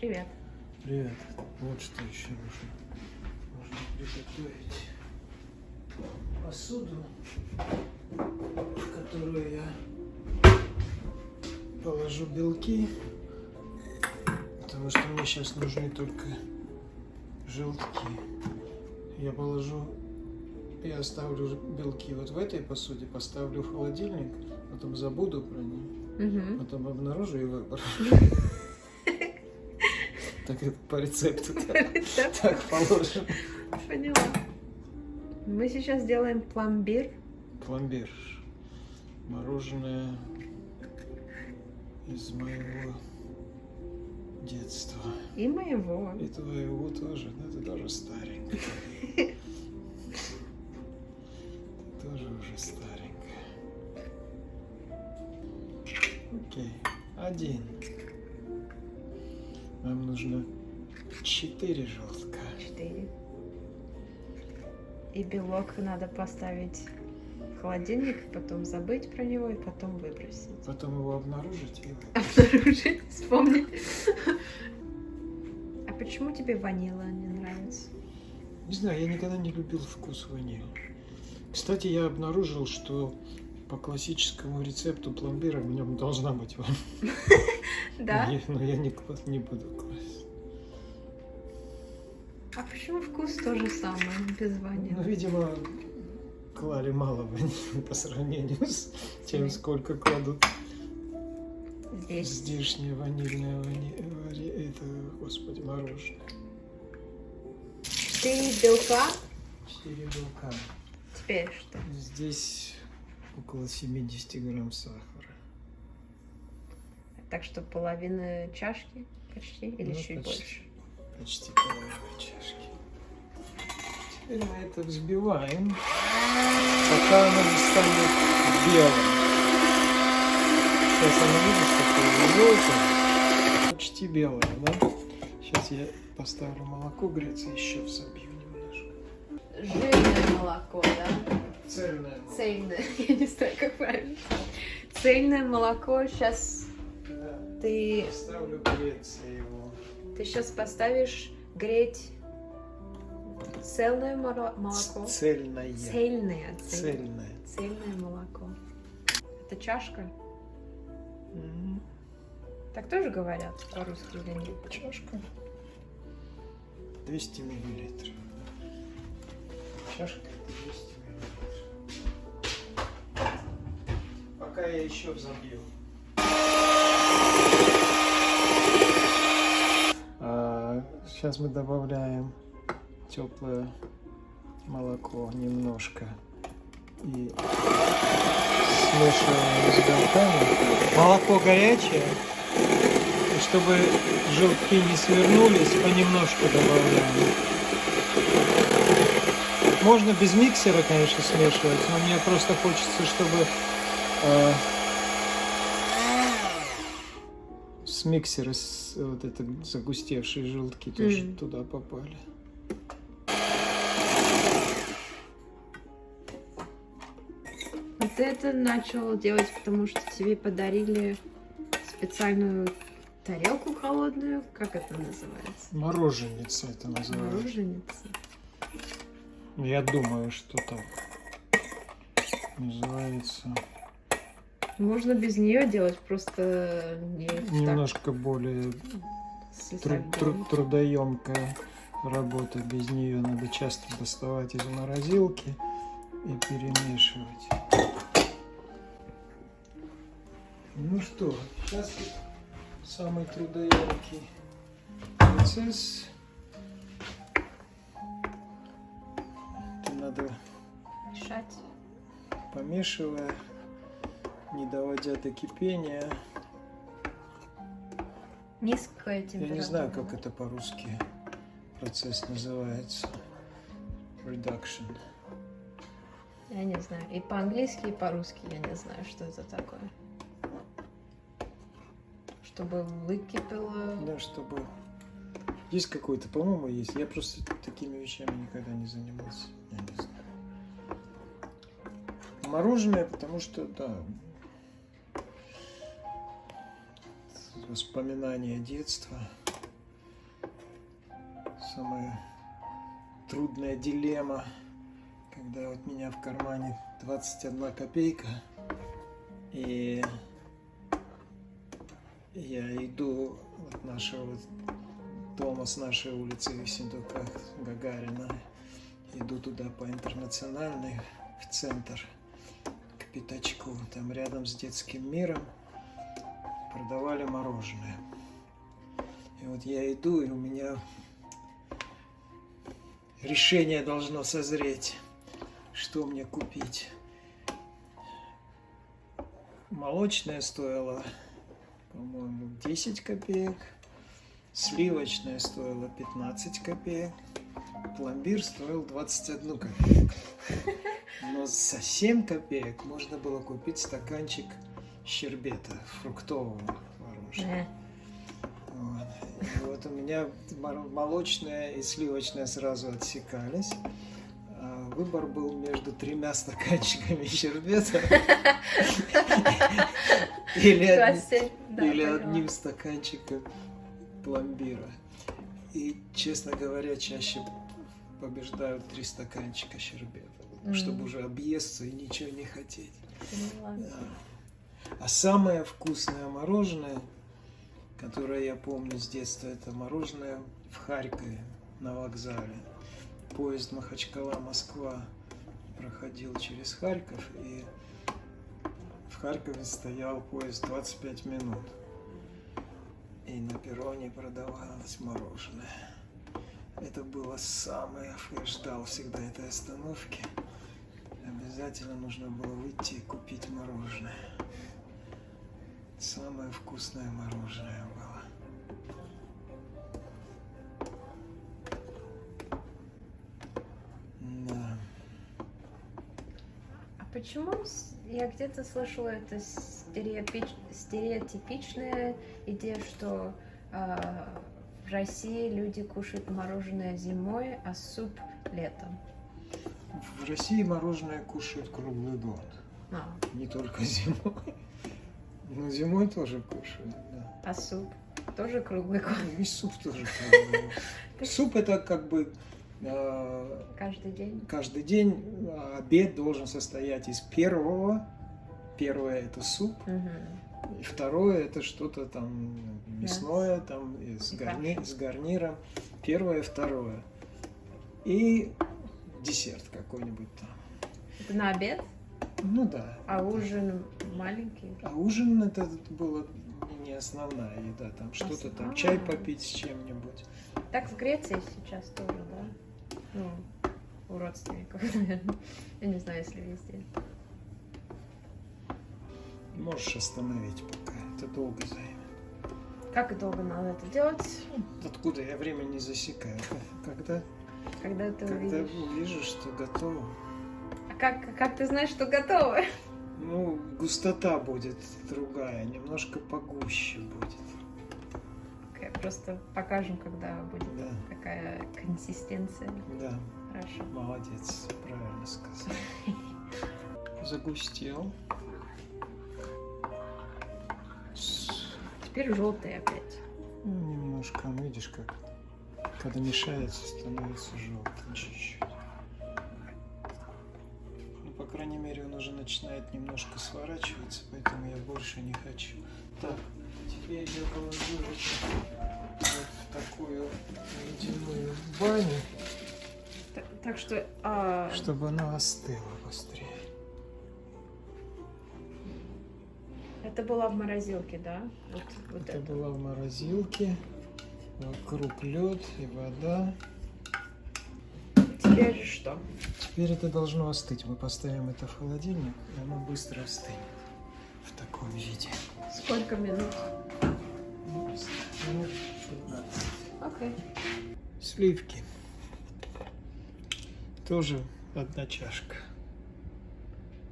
Привет. Привет. Вот что еще нужно приготовить. Посуду, в которую я положу белки, потому что мне сейчас нужны только желтки. Я оставлю белки вот в этой посуде, поставлю в холодильник, потом забуду про них, потом обнаружу и выброшу. Так это по рецепту так положено. Поняла. Мы сейчас делаем пломбир. Пломбир. Мороженое из моего детства. И моего. И твоего тоже. Но это тоже старенькое. Это тоже уже старенькое. Окей. 1. Нам нужно 4 желтка. 4. И белок надо поставить в холодильник, потом забыть про него и потом выбросить. Потом его обнаружить и Обнаружить, вспомнить. А почему тебе ванила не нравится? Не знаю, я никогда не любил вкус ванили. Кстати, я обнаружил, что по классическому рецепту пломбира в нем должна быть ваниль. Да? Но я не буду класть. А почему вкус то же самое, без Ну, ванили? видимо, клали мало ванили по сравнению с тем, сколько кладут Здесь. здешнее ванильное мороженое. 4 белка. 4 белка. Теперь что? Здесь около 70 грамм сахара. Так что половина чашки почти или чуть больше? Почти половина чашки. Теперь мы это взбиваем, пока оно не станет белым. Сейчас оно, видишь, такое желтое, почти белое, да? Сейчас я поставлю молоко греться, еще взобью немножко. Жирное молоко, да? Цельное. Цельное, я не знаю, как правильно. Цельное молоко, сейчас Да. ты Поставлю греться его. сейчас поставишь греть цельное молоко. Цельное. Цельное. Цельное. Цельное молоко. Это чашка? Мгм. Так тоже говорят по-русски или нет? Чашка. 200 миллилитров. Чашка 200 миллилитров. Пока я еще взобью. Сейчас мы добавляем теплое молоко немножко и смешиваем с белками. Молоко горячее, и чтобы желтки не свернулись, понемножку добавляем. Можно без миксера, конечно, смешивать, но мне просто хочется, чтобы с миксера вот это загустевшие желтки тоже туда попали. Ты это начал делать, потому что тебе подарили специальную тарелку холодную. Как это называется? Мороженица это называется. Мороженица. Я думаю, что так называется. Можно без нее делать, просто не Немножко более трудоемкая работа. Без нее надо часто доставать из морозилки и перемешивать. Ну что, сейчас самый трудоемкий процесс. Это надо, мешать. помешивая, не доводя до кипения. Низкая температура. Я не знаю, как это по-русски процесс называется. Reduction. Я не знаю. И по-английски, и по-русски я не знаю, что это такое. Чтобы выкипело. Да, чтобы... Есть какой-то, по-моему, есть. Я просто такими вещами никогда не занимался. Я не знаю. Мороженое, потому что, да, воспоминания детства. самая трудная дилемма, когда вот у меня в кармане 21 копейка, и я иду от нашего дома с нашей улицы Ессентука Гагарина, иду туда по Интернациональной в центр к Пятачку, там рядом с детским миром продавали мороженое. И вот я иду, и у меня решение должно созреть, что мне купить. Молочное стоило, по-моему, 10 копеек, сливочное стоило 15 копеек, пломбир стоил 21 копейку. Но за 7 копеек можно было купить стаканчик щербета, фруктового мороженого. Вот. И вот у меня молочное и сливочное сразу отсекались. А выбор был между 3 стаканчиками щербета или одним стаканчиком пломбира. И, честно говоря, чаще побеждают 3 стаканчика щербета, чтобы уже объесться и ничего не хотеть. А самое вкусное мороженое, которое я помню с детства, это мороженое в Харькове на вокзале. Поезд Махачкала-Москва проходил через Харьков, и в Харькове стоял поезд 25 минут. И на перроне продавалось мороженое. Это было самое, я ждал всегда этой остановки. Обязательно нужно было выйти и купить мороженое. Самое вкусное мороженое было. Да. А почему я где-то слышала это стереотипичная идея, что в России люди кушают мороженое зимой, а суп летом? В России мороженое кушают круглый год. Не только зимой. Но зимой тоже кушают, да. А суп тоже круглый год? И суп тоже круглый год. Суп это как бы каждый день. Каждый день обед должен состоять из первого. Первое это суп. И второе это что-то там мясное, там с гарниром. Первое, второе. И десерт какой-нибудь там. Это на обед? Ну да. А ужин маленький? А ужин это было не основная еда, там что-то там, чай попить с чем-нибудь. Так в Греции сейчас тоже, да? Ну, у родственников, наверное. Я не знаю, если везде. Можешь остановить пока, это долго займет. Как долго надо это делать? Откуда я время не засекаю? Когда ты увидишь? Увижу, что готово. А как ты знаешь, что готово? Ну, густота будет другая, немножко погуще будет. Просто покажем, когда будет какая консистенция. Да. Хорошо. Молодец, правильно сказал. Загустел. Теперь желтый опять. Ну, немножко, видишь, как когда мешается, становится желтым чуть-чуть. Ну, по крайней мере, он уже начинает немножко сворачиваться, поэтому я больше не хочу. Так, теперь я положу вот в такую ледяную баню, так что, чтобы она остыла быстрее. Это была в морозилке, да? Вот это была в морозилке, вокруг лед и вода. Теперь что? Теперь это должно остыть. Мы поставим это в холодильник, и оно быстро остынет в таком виде. Сколько минут? Минут 15. Окей. Сливки. Тоже 1 чашка.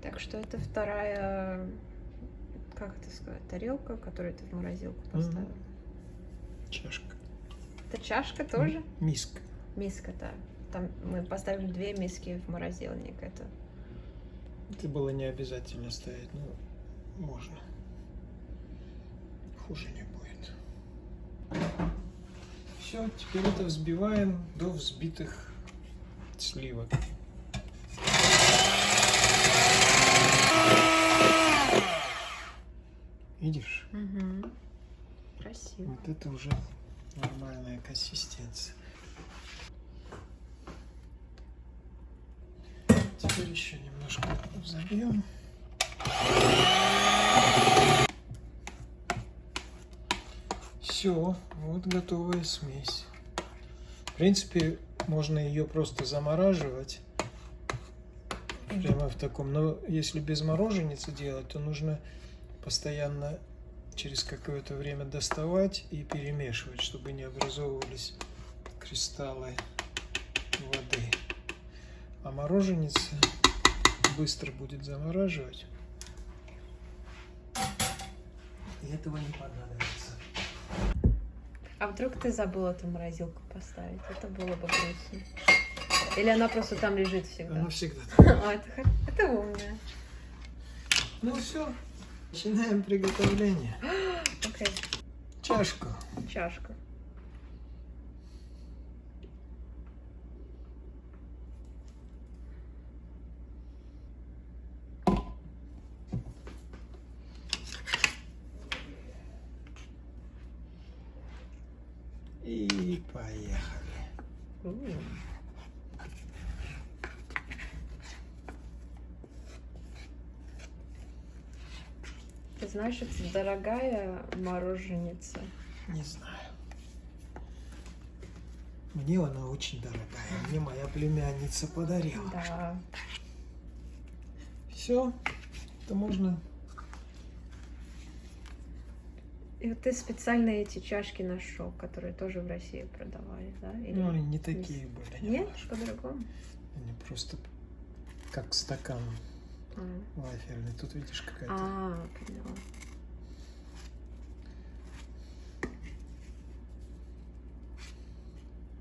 Так что это вторая, как это сказать, тарелка, которую ты в морозилку поставил. Чашка. Это чашка тоже? Миска. Миска, да. Там мы поставили 2 миски в морозильник. Это было не обязательно ставить, но можно. Хуже не будет. Все, теперь это взбиваем до взбитых сливок. Видишь? Угу. Красиво. Вот это уже нормальная консистенция. Теперь еще немножко взобьем. Все, вот готовая смесь. В принципе, можно ее просто замораживать. Прямо в таком. Но если без мороженицы делать, то нужно постоянно через какое-то время доставать и перемешивать, чтобы не образовывались кристаллы воды. А мороженица быстро будет замораживать. И этого не понадобится. А вдруг ты забыл эту морозилку поставить? Это было бы грустно. Или она просто там лежит всегда? Она всегда там. А, это умная. Ну все, начинаем приготовление. Окей. Чашку. Чашка. И поехали. Ты знаешь, это дорогая мороженица. Не знаю. Мне она очень дорогая. Мне моя племянница подарила. Да. Все, это можно. И вот ты специально эти чашки нашел, которые тоже в России продавали, да? Или Ну, они не такие были. Нет, немножко. по-другому. Они просто как стакан вафельный. Тут видишь какая-то. Поняла.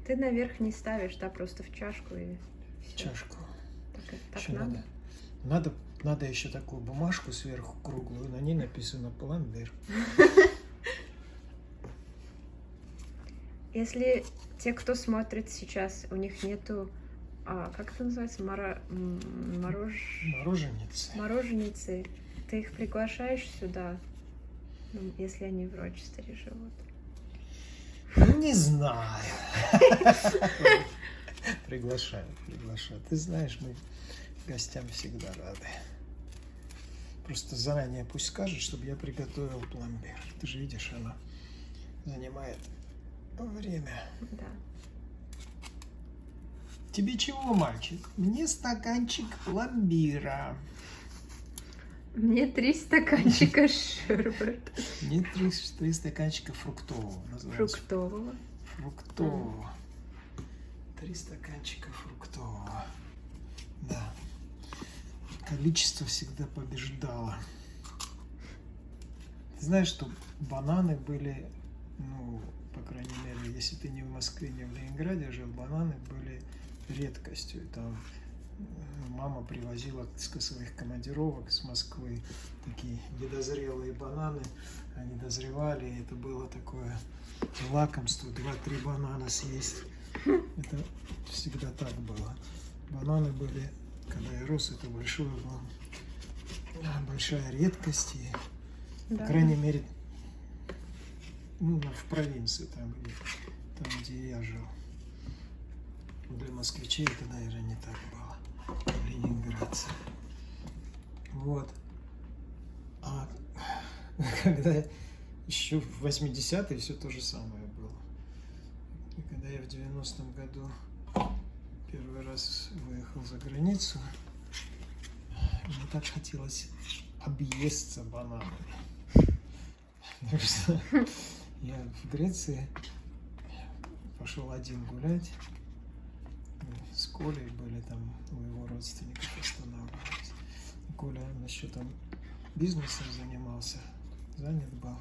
Ты наверх не ставишь, да, просто в чашку и всё. Чашку. Так Еще надо? Надо еще такую бумажку сверху круглую, на ней написано пломбир. Если те, кто сейчас, у них нету, как это называется, мороженицы, ты их приглашаешь сюда, ну, если они в Рочестере живут? Не знаю. Приглашаю. Ты знаешь, мы гостям всегда рады. Просто заранее пусть скажет, чтобы я приготовил пломбир. Ты же видишь, она занимает время. Да. Тебе чего, мальчик? Мне стаканчик пломбира. Мне 3 стаканчика шербет. Мне 3 стаканчика фруктового. Называется. Фруктового. 3 стаканчика фруктового. Да. Количество всегда побеждало. Ты знаешь, что бананы были, ну, по крайней мере, если ты не в Москве, не в Ленинграде жил, бананы были редкостью. Там мама привозила с своих командировок с Москвы такие недозрелые бананы. Они дозревали, и это было такое лакомство. 2-3 банана съесть. Это всегда так было. Бананы были, когда я рос, это большая редкость. И, Да. по крайней мере, ну, в провинции, там, где я жил. Для москвичей это, наверное, не так было. Ленинградцы. Вот. А когда еще в 80-е все то же самое было. И когда я в 90-м году первый раз выехал за границу, мне так хотелось объесться бананами. Потому что я в Греции пошел один гулять. Мы с Колей были там, у его родственников останавливались. Коля насчет там бизнесом занимался, занят был,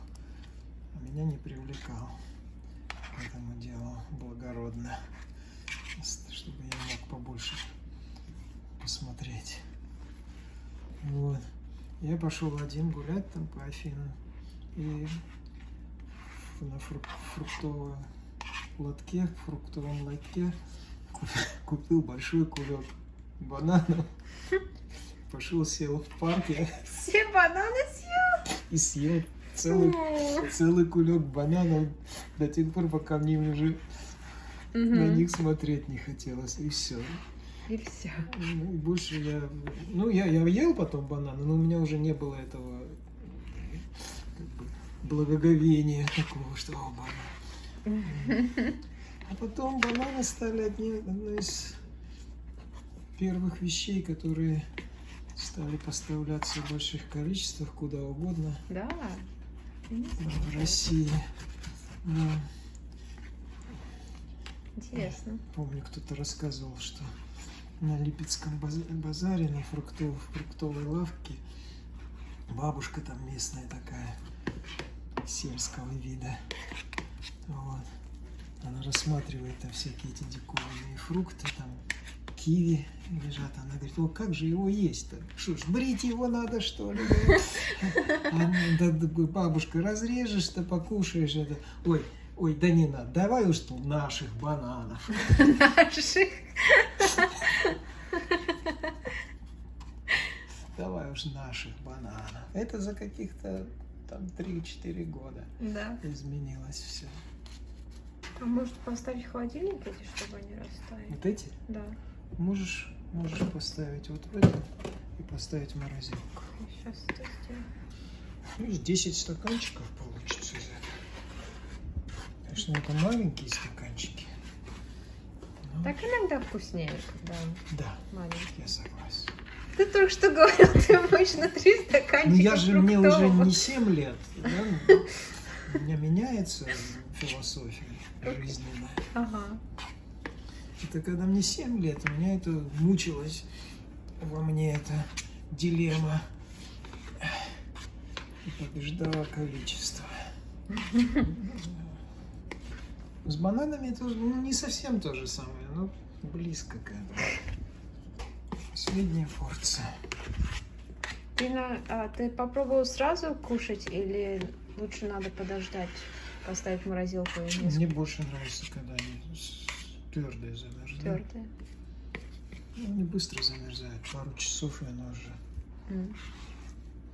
а меня не привлекал к этому делу благородно, чтобы я мог побольше посмотреть. Вот. Я пошел один гулять там по Афинам и на фруктовую лотке, в фруктовом лотке, купил большой кулек бананов, пошел, сел в парке Все бананы съел? и съел целый кулек бананов до тех пор, пока мне уже на них смотреть не хотелось, и все. И все. Ну, больше я ел потом бананы, но у меня уже не было этого как бы благоговения такого, что о, банан. А потом бананы стали одной из первых вещей, которые стали поставляться в больших количествах куда угодно Да. в России. Да. Интересно. Помню, кто-то рассказывал, что на Липецком базаре, на фруктовой лавке, бабушка там местная такая, сельского вида. Вот. Она рассматривает там всякие эти диковинные фрукты, там киви лежат. Она говорит: о, как же его есть-то? Что ж, брить его надо, что ли? Бабушка, разрежешь-то, покушаешь это. Ой, да не надо, давай уж тут наших бананов. Наших. Давай уж наших бананов. Это за каких-то там 3-4 года Да. изменилось все. А может поставить в холодильник эти, чтобы они растаяли? Вот эти Да. можешь поставить вот в эту и поставить в морозилку. Сейчас это сделаю. Видишь, 10 стаканчиков получится из этого. Конечно, это маленькие стаканчики. Но Так иногда вкуснее, когда да, маленький. я согласен. Ты только что говорил, ты будешь на 3 стаканчика Мне уже фруктового. не 7 лет, да? У меня меняется философия жизненная. Ага. Это когда мне 7 лет, у меня это мучилось во мне, эта дилемма. И побеждало количество. С бананами тоже, не совсем то же самое, но близко к этому. Последняя порция. Ты попробовал сразу кушать или лучше надо подождать, поставить в морозилку и Мне больше нравится, когда они твердые замерзают. твердые? Они быстро замерзают, пару часов и оно уже. М,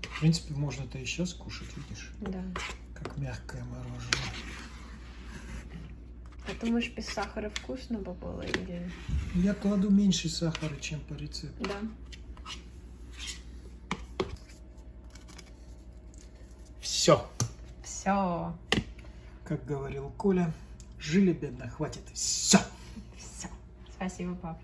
В принципе, можно это и сейчас кушать, видишь, Да. как мягкое мороженое. А думаешь, без сахара вкусно бы было или... Я кладу меньше сахара, чем по рецепту. Да. Все, Все. как говорил Коля, жили бедно, хватит. Все. Все. Спасибо, пап.